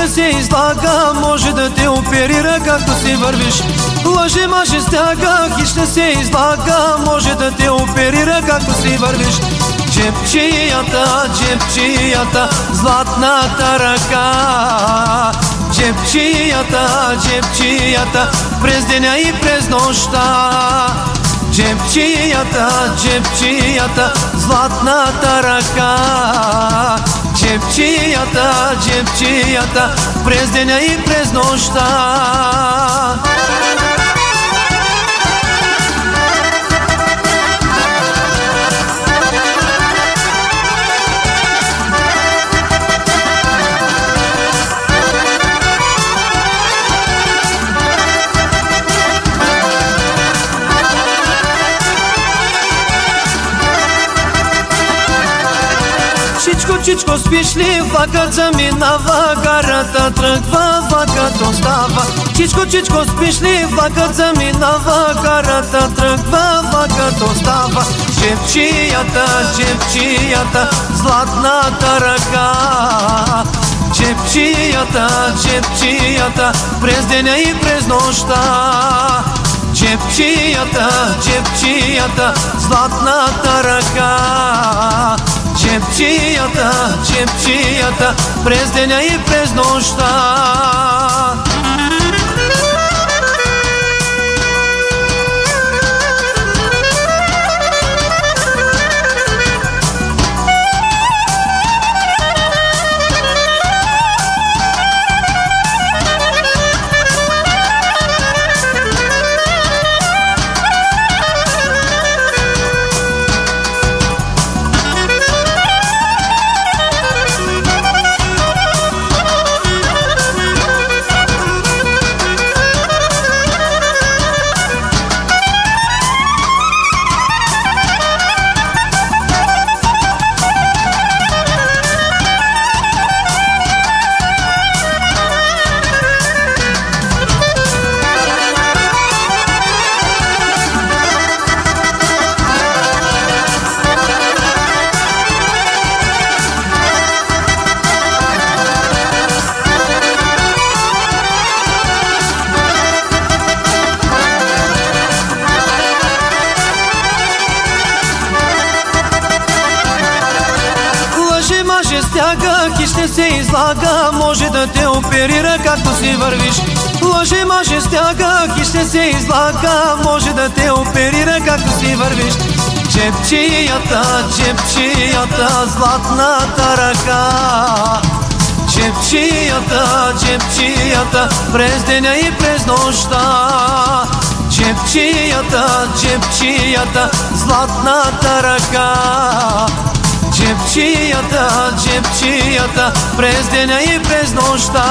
ще се излага, може да те оперира както си вървиш. Лъжи, мъжи, стягах и ще се излага, може да те оперира както си вървиш. Джепчията, джепчията, златната ръка. Джепчията, джепчията, през деня и през нощта. Джепчията, джепчията, златната ръка. Джепчията, джепчията, през деня и през нощта. Чичко, чичко, спиш ли? Влакът заминава, гарата тръгва, влакът остава. Чичко, чичко, спиш ли? Влакът заминава, гарата тръгва, влакът остава. Джепчията, джепчията, златната ръка. Джепчията, джепчията, през деня и през нощта. Джепчията, джепчията, златната ръка. Джепчията, джепчията, през деня и през нощта. Стягах и ще се излага, може да те оперира както си вървиш. Лъжи, мъжи, стягах и ще се излага, може да те оперира както си вървиш. Джепчията, джепчията, златната ръка. Джепчията, джепчията, през деня и през нощта. Джепчията, джепчията, златната ръка. Джепчията, джепчията, през деня и през нощта.